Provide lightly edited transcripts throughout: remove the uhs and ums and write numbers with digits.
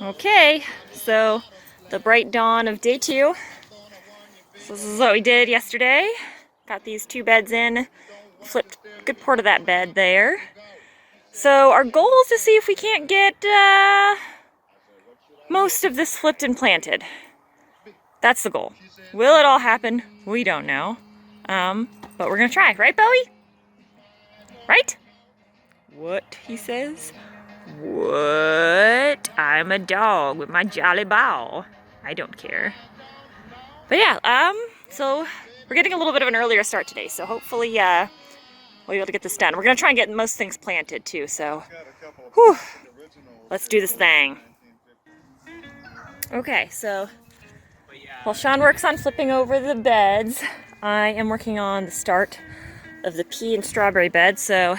Okay, so the bright dawn of day 2. So this is what we did yesterday. Got these 2 beds in, flipped a good part of that bed there. So our goal is to see if we can't get most of this flipped and planted. That's the goal. Will it all happen? We don't know. But we're gonna try, right, Bowie? Right? What, he says? What? I'm a dog with my jolly bow. I don't care. But yeah, so we're getting a little bit of an earlier start today, so hopefully we'll be able to get this done. We're gonna try and get most things planted too, so whew, let's do this thing. Okay, so while Sean works on flipping over the beds, I am working on the start of the pea and strawberry bed. So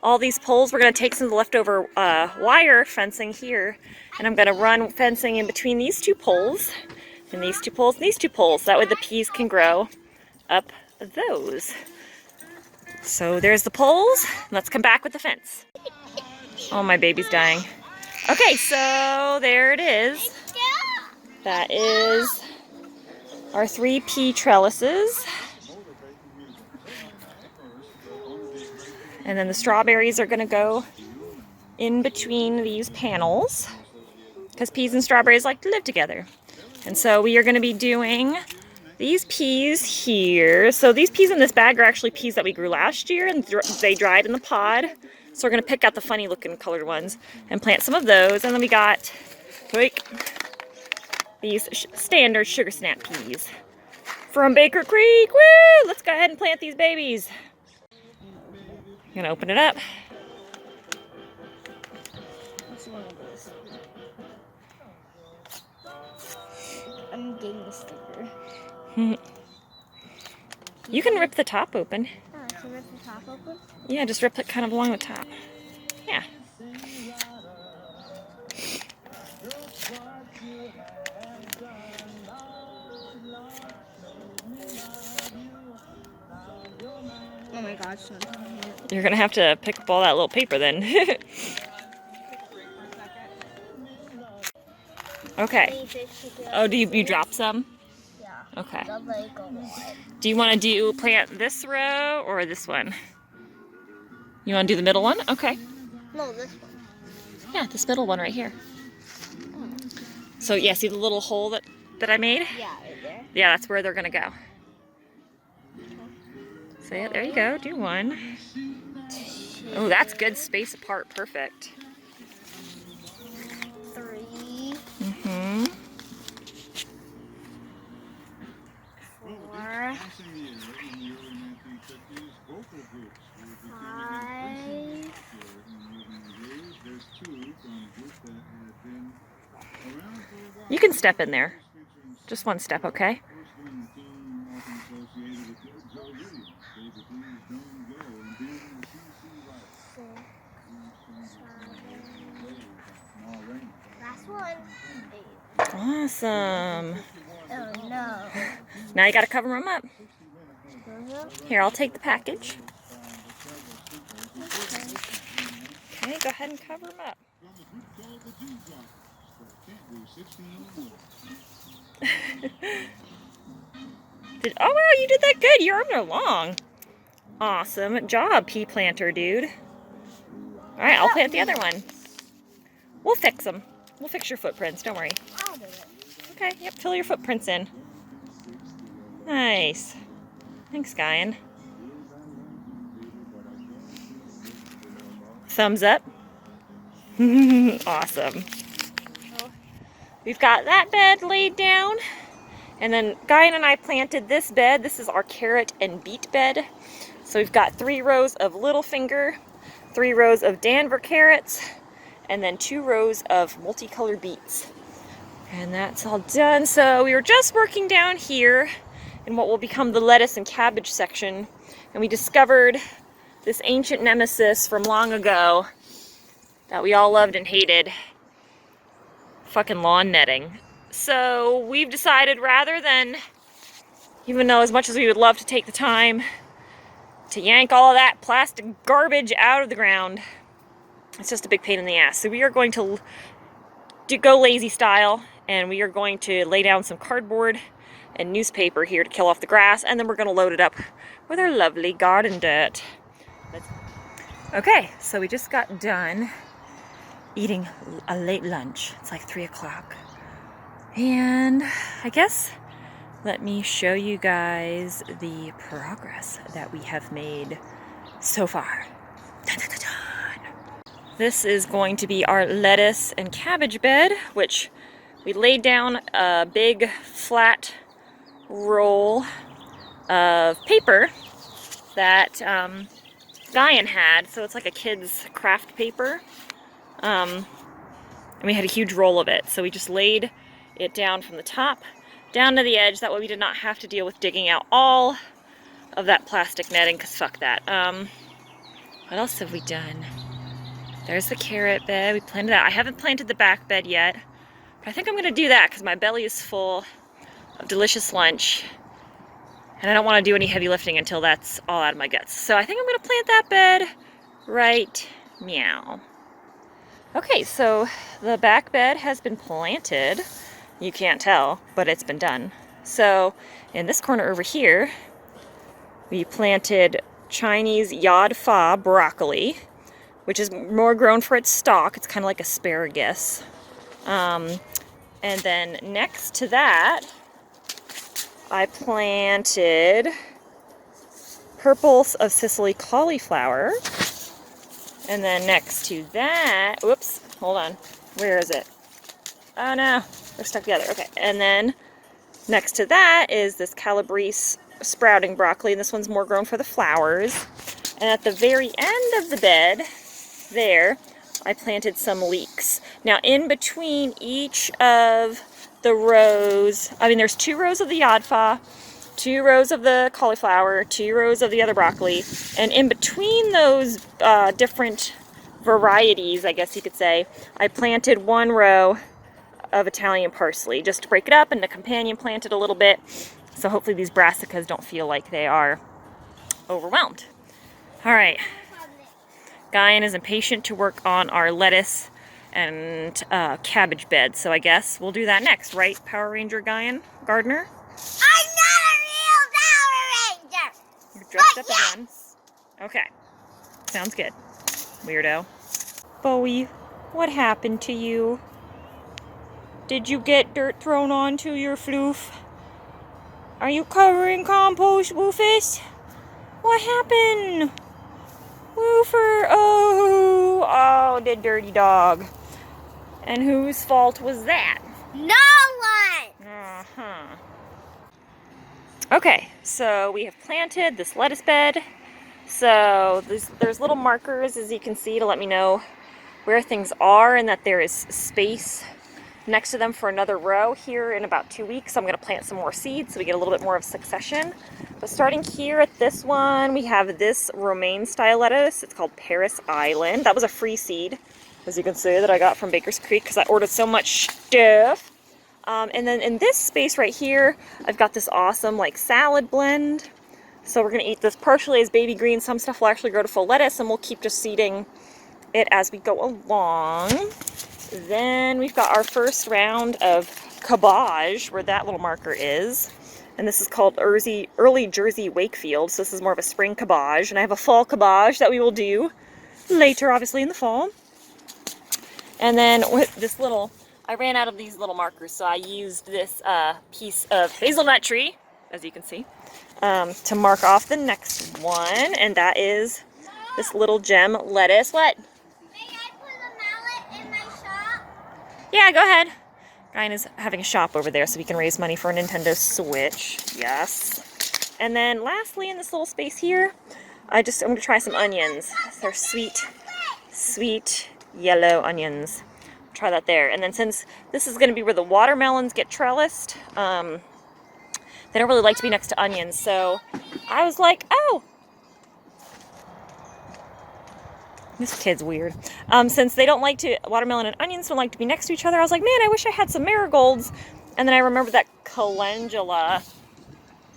all these poles, we're going to take some of the leftover wire fencing here, and I'm going to run fencing in between these 2 poles, and these 2 poles, and these 2 poles. That way the peas can grow up those. So there's the poles. Let's come back with the fence. Oh, my baby's dying. Okay, so there it is. That is our 3 pea trellises. And then the strawberries are going to go in between these panels because peas and strawberries like to live together. And so we are going to be doing these peas here. So these peas in this bag are actually peas that we grew last year, and they dried in the pod. So we're going to pick out the funny looking colored ones and plant some of those. And then we got these standard sugar snap peas from Baker Creek. Woo! Let's go ahead and plant these babies. I'm gonna open it up. What's one of those? I'm getting the sticker. You can rip the top open. Oh, I can rip the top open? Yeah, just rip it kind of along the top. Yeah. Oh my gosh. You're gonna have to pick up all that little paper then. Okay. Oh, do you drop some? Yeah. Okay. The Do you want to plant this row or this one? You want to do the middle one? Okay. No, this one. Yeah, this middle one right here. So yeah, see the little hole that I made? Yeah, right there. Yeah, that's where they're gonna go. So yeah, there you go. Do one. Oh, that's good space apart. Perfect. 3. Mm-hmm. 4. 5. You can step in there. Just one step, okay? Last one. Awesome. Oh no. Now you gotta cover them up. Here, I'll take the package. Okay, go ahead and cover them up. Oh wow, you did that good. Your arms are long. Awesome job, pea planter, dude. All right, I'll plant the other one. We'll fix them. We'll fix your footprints. Don't worry. I'll do it. Okay, yep, fill your footprints in. Nice. Thanks, Guyan. Thumbs up. Awesome. We've got that bed laid down. And then Guyan and I planted this bed. This is our carrot and beet bed. So we've got 3 rows of Littlefinger, 3 rows of Danver carrots, and then 2 rows of multicolored beets. And that's all done. So we were just working down here in what will become the lettuce and cabbage section, and we discovered this ancient nemesis from long ago that we all loved and hated. Fucking lawn netting. So we've decided, rather than, even though as much as we would love to take the time to yank all of that plastic garbage out of the ground, it's just a big pain in the ass. So we are going to go lazy style, and we are going to lay down some cardboard and newspaper here to kill off the grass, and then we're going to load it up with our lovely garden dirt. Okay, so we just got done eating a late lunch. It's like 3 o'clock. And I guess let me show you guys the progress that we have made so far. Dun, dun, dun, dun. This is going to be our lettuce and cabbage bed, which we laid down a big flat roll of paper that Guyan had. So it's like a kid's craft paper. And we had a huge roll of it. So we just laid it down from the top down to the edge. That way we did not have to deal with digging out all of that plastic netting, because fuck that. What else have we done? There's the carrot bed. We planted that. I haven't planted the back bed yet, but I think I'm going to do that because my belly is full of delicious lunch, and I don't want to do any heavy lifting until that's all out of my guts. So I think I'm going to plant that bed right meow. Okay, so the back bed has been planted. You can't tell, but it's been done. So in this corner over here, we planted Chinese Yod Fa broccoli, which is more grown for its stalk. It's kind of like asparagus. And then next to that, I planted purples of Sicily cauliflower. And then next to that, whoops, hold on. Where is it? Oh no, they're stuck together. Okay, and then next to that is this Calabrese sprouting broccoli, and this one's more grown for the flowers. And at the very end of the bed, there, I planted some leeks. Now in between each of the rows, I mean there's 2 rows of the Yod Fa, 2 rows of the cauliflower, 2 rows of the other broccoli, and in between those different varieties, I guess you could say, I planted 1 row of Italian parsley just to break it up, and the companion planted a little bit, so hopefully these brassicas don't feel like they are overwhelmed. All right. Guyan is impatient to work on our lettuce and cabbage bed, so I guess we'll do that next, right, Power Ranger Guyan, gardener? I'm not a real Power Ranger! You're dressed up Yes! again. Okay, sounds good, weirdo. Bowie, what happened to you? Did you get dirt thrown onto your floof? Are you covering compost, Woofus? What happened? Woofer, oh, the dirty dog. And whose fault was that? No one! Uh-huh. Okay, so we have planted this lettuce bed. So there's little markers, as you can see, to let me know where things are and that there is space next to them for another row. Here in about 2 weeks, I'm going to plant some more seeds so we get a little bit more of succession. But starting here at this one, we have this romaine style lettuce. It's called Paris Island. That was a free seed, as you can see, that I got from Baker's Creek because I ordered so much stuff. And then in this space right here, I've got this awesome like salad blend. So we're going to eat this partially as baby green. Some stuff will actually grow to full lettuce, and we'll keep just seeding it as we go along. Then we've got our first round of cabbage, where that little marker is. And this is called Early Jersey Wakefield. So this is more of a spring cabbage. And I have a fall cabbage that we will do later, obviously, in the fall. And then with this little, I ran out of these little markers, so I used this piece of hazelnut tree, as you can see, to mark off the next one. And that is this little gem lettuce. What? May I put a mallet in my shop? Yeah, go ahead. Guyan is having a shop over there so we can raise money for a Nintendo Switch. Yes. And then lastly, in this little space here, I'm going to try some onions. They're sweet yellow onions. Try that there. And then since this is going to be where the watermelons get trellised, they don't really like to be next to onions. So I was like, oh, this kid's weird. Since they don't like to, watermelon and onions don't like to be next to each other, I was like, man, I wish I had some marigolds. And then I remembered that calendula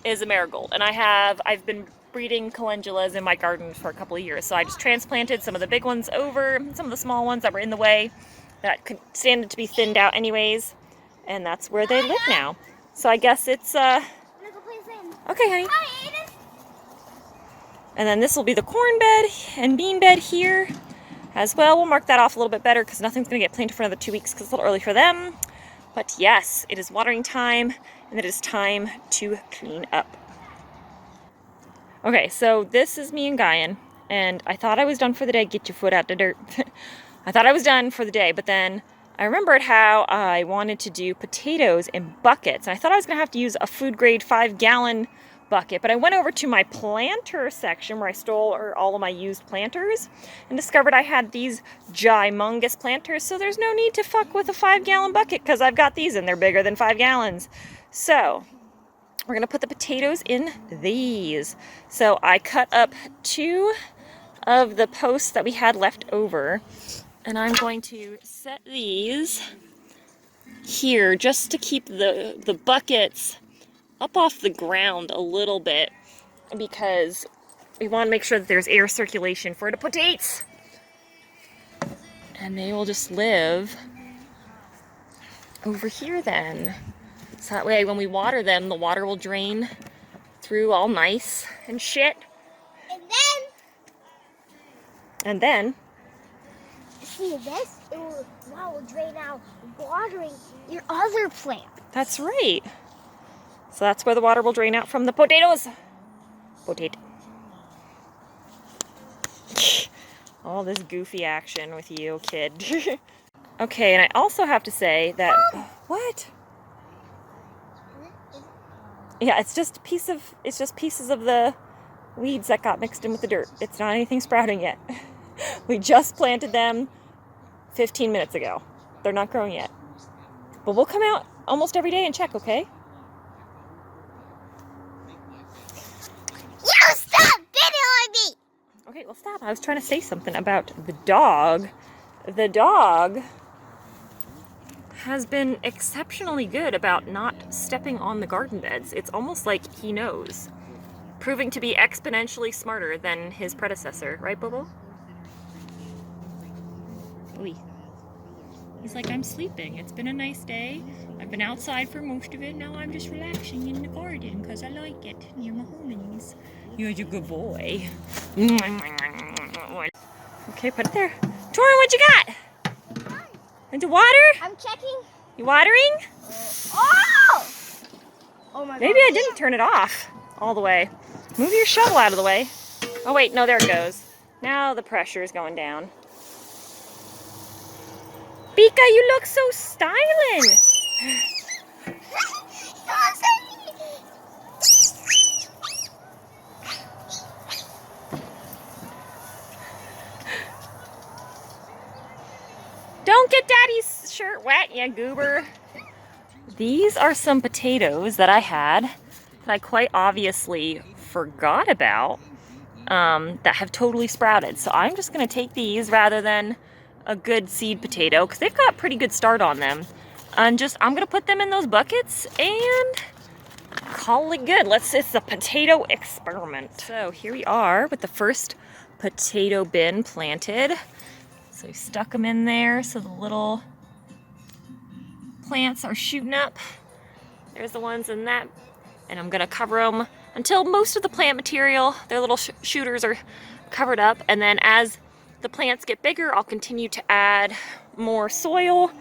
is a marigold. And I've been breeding calendulas in my garden for a couple of years. So I just transplanted some of the big ones over some of the small ones that were in the way. that could stand to be thinned out anyways. And that's where they live now. So I guess it's, I'm gonna go play sand. okay, honey. Hi, Aiden. And then this will be the corn bed and bean bed here as well. We'll mark that off a little bit better because nothing's going to get planted for another 2 weeks because it's a little early for them. But yes, it is watering time and it is time to clean up. Okay, so this is me and Guyan, and I thought I was done for the day. Get your foot out the dirt. I thought I was done for the day, but then I remembered how I wanted to do potatoes in buckets. And I thought I was going to have to use a food grade 5-gallon bucket, but I went over to my planter section where I stole all of my used planters and discovered I had these gymongous planters, so there's no need to fuck with a 5-gallon bucket because I've got these and they're bigger than 5 gallons. So we're gonna put the potatoes in these. So I cut up 2 of the posts that we had left over, and I'm going to set these here just to keep the buckets up off the ground a little bit because we want to make sure that there's air circulation for the potatoes. And they will just live over here then. So that way when we water them, the water will drain through all nice and shit. And then see this? It will drain out watering your other plant. That's right. So that's where the water will drain out from the potatoes. Potato. All this goofy action with you, kid. Okay, and I also have to say that... What? Yeah, it's just pieces of the weeds that got mixed in with the dirt. It's not anything sprouting yet. We just planted them 15 minutes ago. They're not growing yet. But we'll come out almost every day and check, okay? You stop videoing me! Okay, well stop. I was trying to say something about the dog. The dog has been exceptionally good about not stepping on the garden beds. It's almost like he knows. Proving to be exponentially smarter than his predecessor. Right, Bobo? Oy. He's like, I'm sleeping. It's been a nice day. I've been outside for most of it. Now I'm just relaxing in the garden because I like it near my homies. You're a good boy. Okay, put it there. Torin, what you got? Into water? I'm checking. You watering? Oh! Oh my God. Maybe I didn't turn it off all the way. Move your shovel out of the way. Oh wait, no, there it goes. Now the pressure is going down. Bika, you look so styling. Don't get Daddy's shirt wet, you goober. These are some potatoes that I had that I quite obviously forgot about that have totally sprouted. So I'm just going to take these rather than a good seed potato because they've got a pretty good start on them. And I'm going to put them in those buckets and call it good. It's a potato experiment. So here we are with the first potato bin planted. So we stuck them in there so the little plants are shooting up. There's the ones in that. And I'm gonna cover them until most of the plant material, their little shooters, are covered up. And then as the plants get bigger, I'll continue to add more soil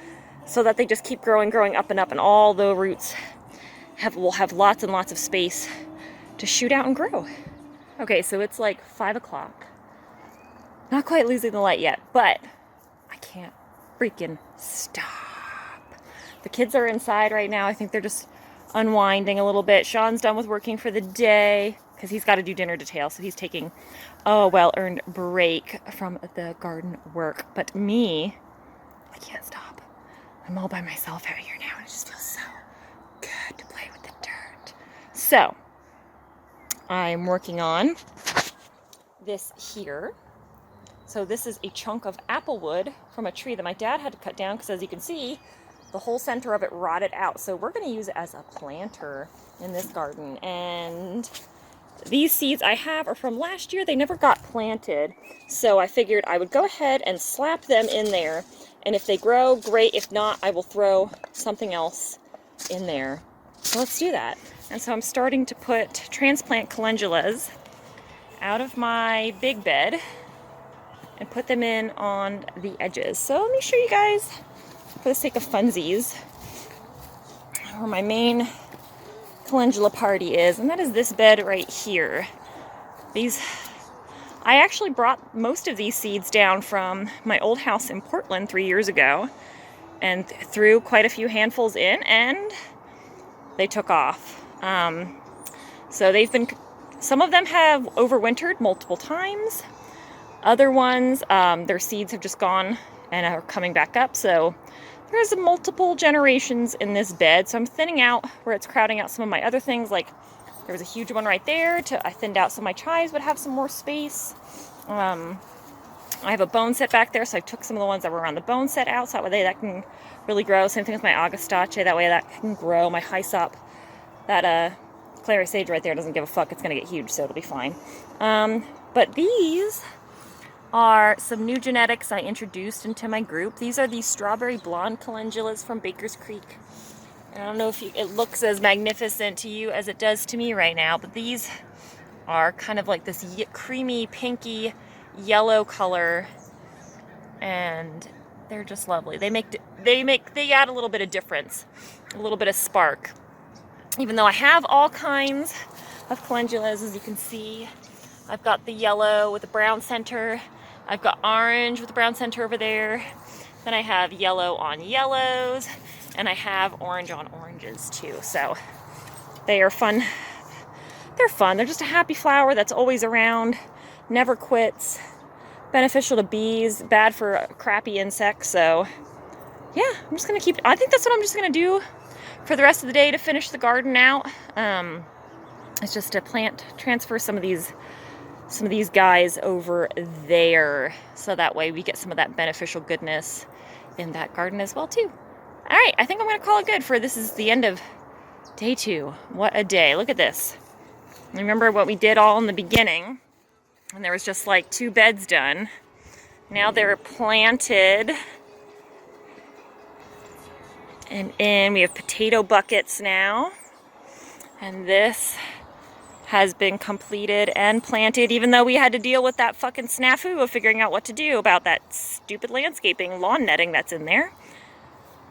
so that they just keep growing up and up, and all the roots will have lots and lots of space to shoot out and grow. Okay, so it's like 5 o'clock. Not quite losing the light yet, but I can't freaking stop. The kids are inside right now. I think they're just unwinding a little bit. Sean's done with working for the day because he's got to do dinner detail, so he's taking a well-earned break from the garden work. But me, I can't stop. I'm all by myself out here now, and it just feels so good to play with the dirt. So, I'm working on this here. So this is a chunk of apple wood from a tree that my dad had to cut down because, as you can see, the whole center of it rotted out. So we're going to use it as a planter in this garden. And these seeds I have are from last year. They never got planted. So I figured I would go ahead and slap them in there And if they grow, great. If not, I will throw something else in there. So let's do that. And so I'm starting to put transplant calendulas out of my big bed and put them in on the edges. So let me show you guys, for the sake of funsies, where my main calendula party is, and that is this bed right here. I actually brought most of these seeds down from my old house in Portland 3 years ago and threw quite a few handfuls in, and they took off. So some of them have overwintered multiple times. Other ones, their seeds have just gone and are coming back up. So there's multiple generations in this bed. So I'm thinning out where it's crowding out some of my other things. Like there was a huge one right there. I thinned out so my chives would have some more space. I have a bone set back there, so I took some of the ones that were around the bone set out, so that way that can really grow. Same thing with my Augustache, that way that can grow. My Hyssop, that clary sage right there doesn't give a fuck. It's going to get huge, so it'll be fine. But these are some new genetics I introduced into my group. These are the strawberry blonde calendulas from Baker's Creek. And I don't know if it looks as magnificent to you as it does to me right now, but these are kind of like this creamy, pinky, yellow color, and they're just lovely. They add a little bit of difference, a little bit of spark. Even though I have all kinds of calendulas, as you can see, I've got the yellow with the brown center. I've got orange with the brown center over there. Then I have yellow on yellows, and I have orange on oranges too. So they are fun. They're fun. They're just a happy flower that's always around, never quits, beneficial to bees, bad for crappy insects. So yeah, I'm just gonna I think that's what I'm just gonna do for the rest of the day to finish the garden out. It's just to transfer some of these guys over there, so that way we get some of that beneficial goodness in that garden as well too. All right, I think I'm gonna call it good for this is the end of day 2. What a day. Look at this. Remember what we did all in the beginning, and there was just like 2 beds done. Now they're planted, and we have potato buckets now, and this has been completed and planted, even though we had to deal with that fucking snafu of figuring out what to do about that stupid landscaping lawn netting that's in there.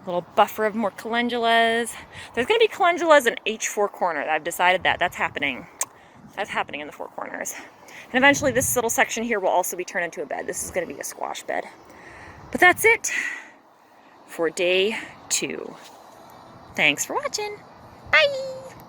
A little buffer of more calendulas. There's going to be calendulas in each 4 corner. I've decided that's happening. That's happening in the 4 corners. And eventually this little section here will also be turned into a bed. This is going to be a squash bed. But that's it for day 2. Thanks for watching. Bye!